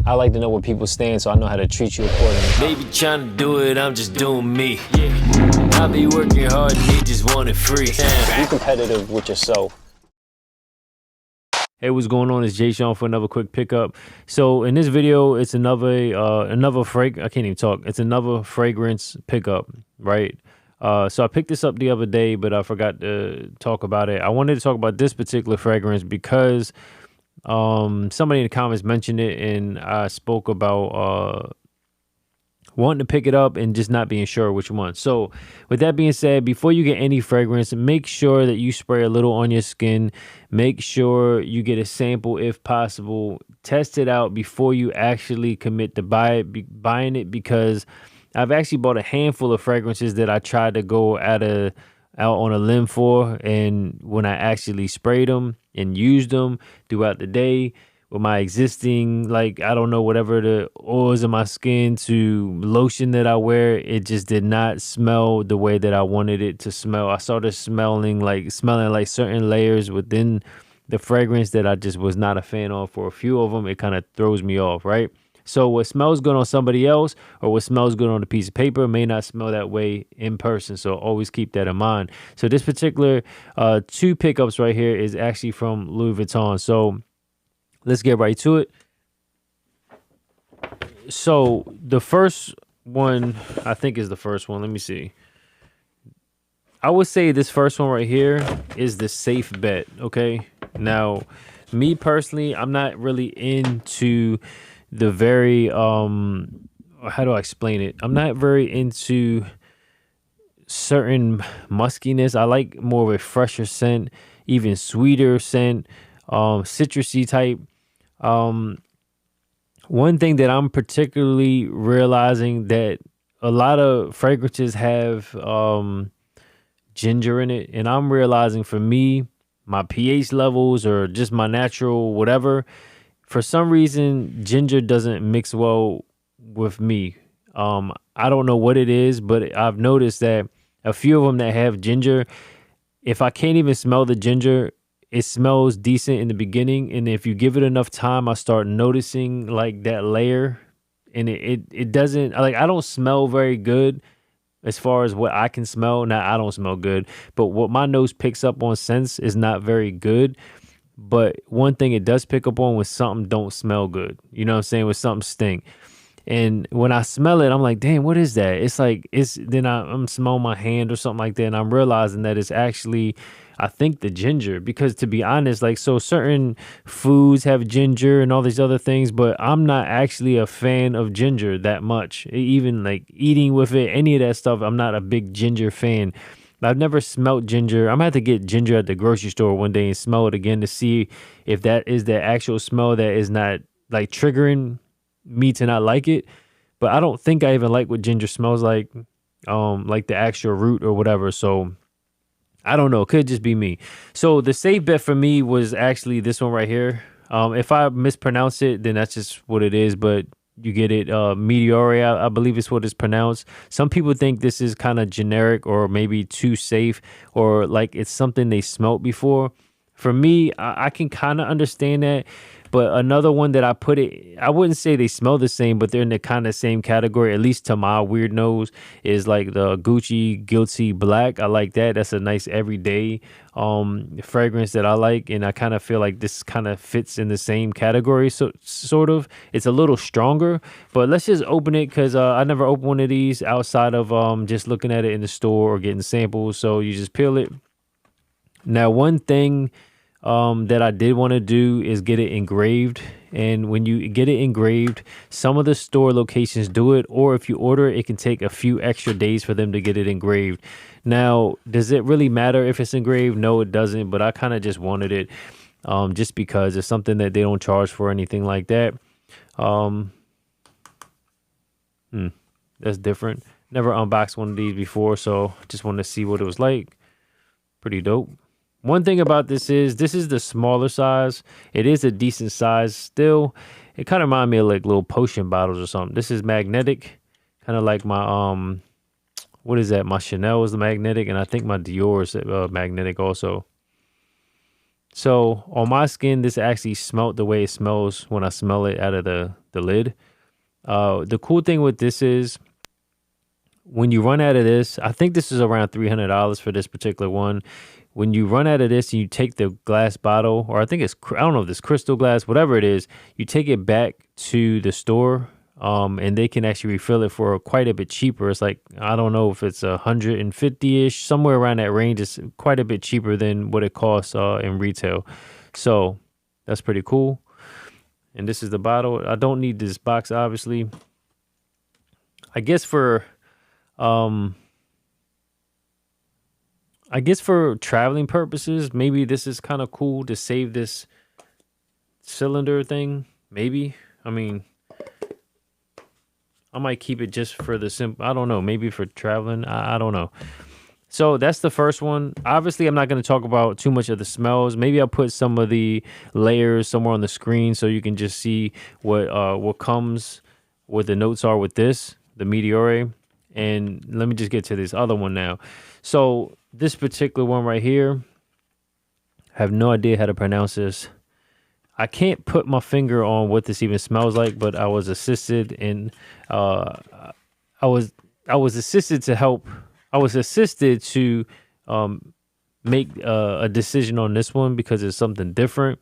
I like to know where people stand so I know how to treat you accordingly. They be trying to do it, I'm just doing me. I be working hard, they just want it free. Be competitive with yourself. Hey, what's going on? It's Jsean for another quick pickup. So in this video, it's another It's another fragrance pickup, right? So I picked this up the other day, but I forgot to talk about it. I wanted to talk about this particular fragrance because somebody in the comments mentioned it, and I spoke about wanting to pick it up and just not being sure which one. So with that being said, before you get any fragrance, make sure that you spray a little on your skin. Make sure you get a sample if possible. Test it out before you actually commit to buying it, because I've actually bought a handful of fragrances that I tried to go out on a limb for, and when I actually sprayed them and used them throughout the day with my existing, whatever the oils in my skin to lotion that I wear, it just did not smell the way that I wanted it to smell. I started smelling like certain layers within the fragrance that I just was not a fan of. For a few of them, it kind of throws me off, right? So what smells good on somebody else or what smells good on a piece of paper may not smell that way in person. So always keep that in mind. So this particular two pickups right here is actually from Louis Vuitton. So let's get right to it. So the first one, I think, is the first one. Let me see. I would say this first one right here is the safe bet, okay? Now, me personally, I'm not really into the very, how do I explain it? I'm not very into certain muskiness. I like more of a fresher scent, even sweeter scent, citrusy type. One thing that I'm particularly realizing that a lot of fragrances have ginger in it, and I'm realizing for me, my pH levels or just my natural whatever, for some reason ginger doesn't mix well with me. I don't know what it is, but I've noticed that a few of them that have ginger, if I can't even smell the ginger, it smells decent in the beginning, and if you give it enough time, I start noticing like that layer, and it doesn't, like, I don't smell very good as far as what I can smell. Now, I don't smell good, but what my nose picks up on scents is not very good. But one thing it does pick up on when something don't smell good, you know what I'm saying, when something stink. And when I smell it, I'm like, damn, what is that? It's like, then I'm smelling my hand or something like that, and I'm realizing that it's actually, I think, the ginger. Because to be honest, like, so certain foods have ginger and all these other things, but I'm not actually a fan of ginger that much. Even like eating with it, any of that stuff, I'm not a big ginger fan. I've never smelt ginger. I'm gonna have to get ginger at the grocery store one day and smell it again to see if that is the actual smell that is not like triggering me to not like it. But I don't think I even like what ginger smells like the actual root or whatever. So I don't know. It could just be me. So the safe bet for me was actually this one right here. If I mispronounce it, then that's just what it is. But you get it. Meteore, I believe is what it's pronounced. Some people think this is kind of generic or maybe too safe, or like it's something they smelt before. For me, I can kind of understand that. But another one that I wouldn't say they smell the same, but they're in the kind of same category, at least to my weird nose, is like the Gucci Guilty Black. I like that. That's a nice everyday fragrance that I like. And I kind of feel like this kind of fits in the same category. So sort of, it's a little stronger, but let's just open it, because I never opened one of these outside of just looking at it in the store or getting samples. So you just peel it. Now, one thing that I did want to do is get it engraved. And when you get it engraved, some of the store locations do it, or if you order it, it can take a few extra days for them to get it engraved. Now, does it really matter if it's engraved? No, it doesn't, but I kind of just wanted it just because it's something that they don't charge for or anything like that. That's different. Never unboxed one of these before, so just wanted to see what it was like. Pretty dope. One thing about this is the smaller size. It is a decent size still. It kind of reminds me of like little potion bottles or something. This is magnetic, kind of like my what is that? My Chanel is the magnetic, and I think my Dior is magnetic also. So on my skin, this actually smelled the way it smells when I smell it out of the lid. The cool thing with this is when you run out of this, I think this is around $300 for this particular one. When you run out of this and you take the glass bottle, or I think it's, I don't know if it's crystal glass, whatever it is, you take it back to the store, and they can actually refill it for quite a bit cheaper. It's like, I don't know if it's 150-ish, somewhere around that range. It's quite a bit cheaper than what it costs in retail. So that's pretty cool. And this is the bottle. I don't need this box, obviously. I guess for traveling purposes, maybe this is kind of cool to save this cylinder thing. Maybe. I mean, I might keep it just for the simple, I don't know, maybe for traveling. I don't know. So that's the first one. Obviously, I'm not going to talk about too much of the smells. Maybe I'll put some of the layers somewhere on the screen so you can just see what comes, what the notes are with this, the Meteore. And let me just get to this other one now. So this particular one right here, I have no idea how to pronounce this. I can't put my finger on what this even smells like, but I was assisted in, I was assisted to help. I was assisted to make a decision on this one because it's something different.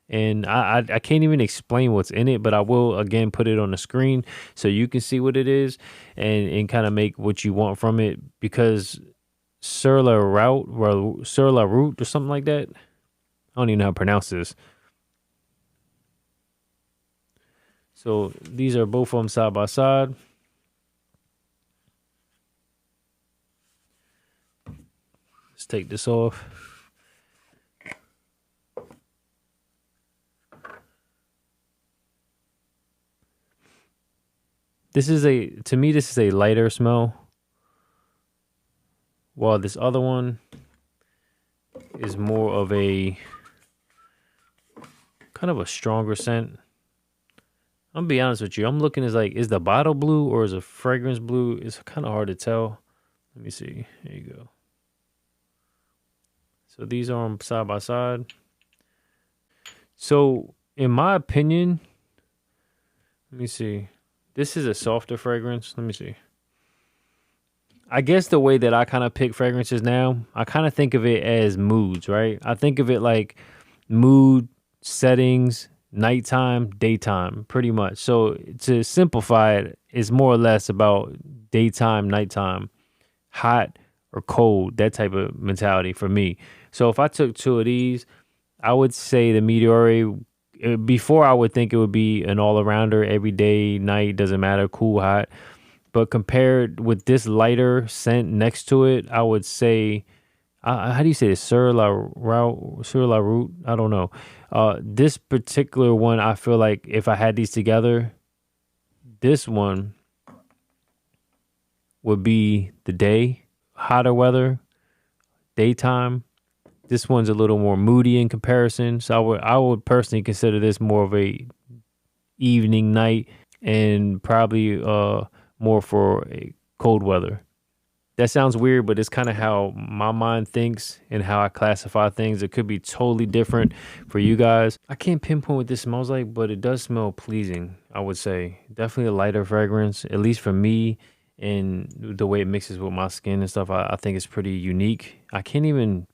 And I can't even explain what's in it, but I will, again, put it on the screen so you can see what it is and kind of make what you want from it. Because sur la route or something like that. I don't even know how to pronounce this. So these are both of them side by side. Let's take this off. To me, this is a lighter smell. While this other one is more of a kind of a stronger scent. I'm gonna be honest with you. I'm looking as like, is the bottle blue or is the fragrance blue? It's kind of hard to tell. Let me see. Here you go. So these are on side by side. So in my opinion, let me see. This is a softer fragrance. Let me see. I guess the way that I kind of pick fragrances now, I kind of think of it as moods, right? I think of it like mood, settings, nighttime, daytime, pretty much. So to simplify it, it's more or less about daytime, nighttime, hot or cold, that type of mentality for me. So if I took two of these, I would say the Meteore, before I would think it would be an all-arounder, every day, night, doesn't matter, cool, hot. But compared with this lighter scent next to it, I would say, how do you say this? Sur la route? I don't know. This particular one, I feel like if I had these together, this one would be the day, hotter weather, daytime. This one's a little more moody in comparison. So I would personally consider this more of a evening, night, and probably more for a cold weather. That sounds weird, but it's kind of how my mind thinks and how I classify things. It could be totally different for you guys. I can't pinpoint what this smells like, but it does smell pleasing, I would say. Definitely a lighter fragrance, at least for me, and the way it mixes with my skin and stuff. I think it's pretty unique. I can't even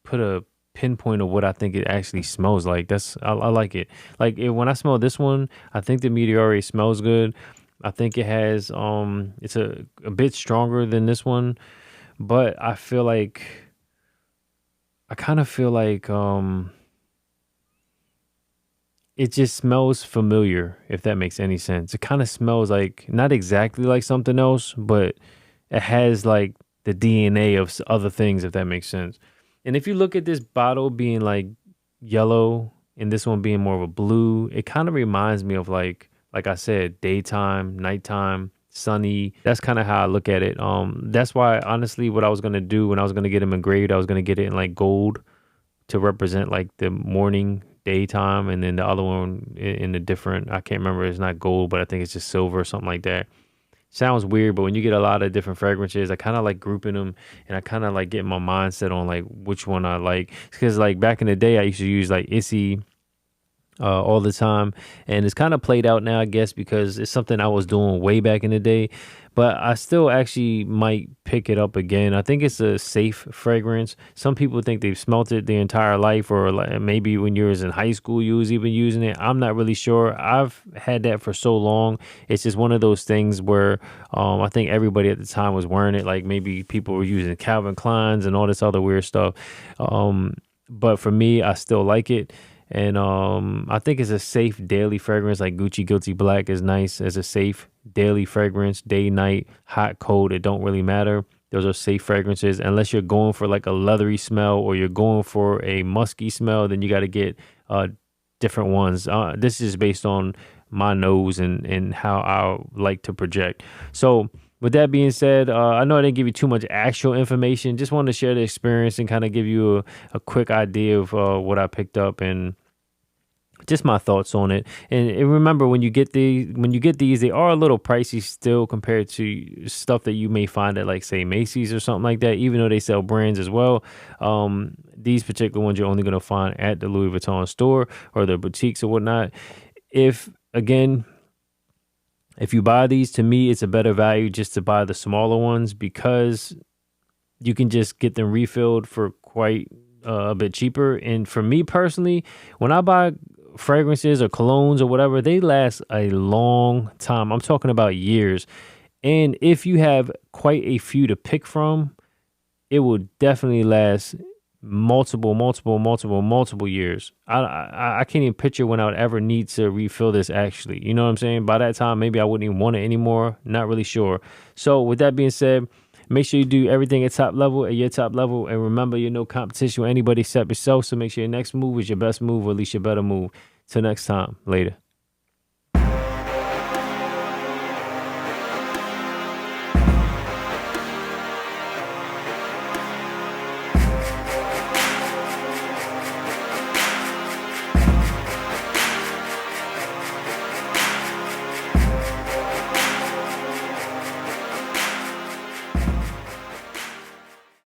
put a pinpoint of what I think it actually smells like. I like it. Like when I smell this one, I think the Meteore smells good. I think it has it's a bit stronger than this one, but I kind of feel like it just smells familiar, if that makes any sense. It kind of smells like, not exactly like something else, but it has like the DNA of other things, if that makes sense. And if you look at this bottle being like yellow and this one being more of a blue, it kind of reminds me of like I said, daytime, nighttime, sunny. That's kind of how I look at it. That's why, honestly, what I was going to do when I was going to get them engraved, I was going to get it in like gold to represent like the morning, daytime, and then the other one in the different, I can't remember, it's not gold, but I think it's just silver or something like that. Sounds weird, but when you get a lot of different fragrances, I kind of like grouping them, and I kind of like getting my mindset on like which one I like. Because like back in the day, I used to use like Issy, all the time, and it's kind of played out now, I guess, because it's something I was doing way back in the day. But I still actually might pick it up again. I think it's a safe fragrance. Some people think they've smelt it their entire life, or like maybe when you was in high school you was even using it. I'm not really sure. I've had that for so long. It's just one of those things where I think everybody at the time was wearing it. Like maybe people were using Calvin Klein's and all this other weird stuff. But for me, I still like it. And I think it's a safe daily fragrance. Like Gucci Guilty Black is nice as a safe daily fragrance, day, night, hot, cold. It don't really matter. Those are safe fragrances. Unless you're going for like a leathery smell or you're going for a musky smell, then you got to get different ones. This is based on my nose and how I like to project. So with that being said, I know I didn't give you too much actual information. Just wanted to share the experience and kind of give you a quick idea of what I picked up and just my thoughts on it. And remember, when you get these, they are a little pricey still compared to stuff that you may find at, like, say, Macy's or something like that, even though they sell brands as well. These particular ones you're only going to find at the Louis Vuitton store or the boutiques or whatnot. If you buy these, to me, it's a better value just to buy the smaller ones, because you can just get them refilled for quite a bit cheaper. And for me personally, when I buy fragrances or colognes or whatever, they last a long time. I'm talking about years. And if you have quite a few to pick from, it will definitely last multiple years. I can't even picture when I would ever need to refill this, actually. You know what I'm saying? By that time, maybe I wouldn't even want it anymore. Not really sure. So with that being said, make sure you do everything at your top level. And remember, you're no competition with anybody except yourself. So make sure your next move is your best move, or at least your better move. Till next time. Later.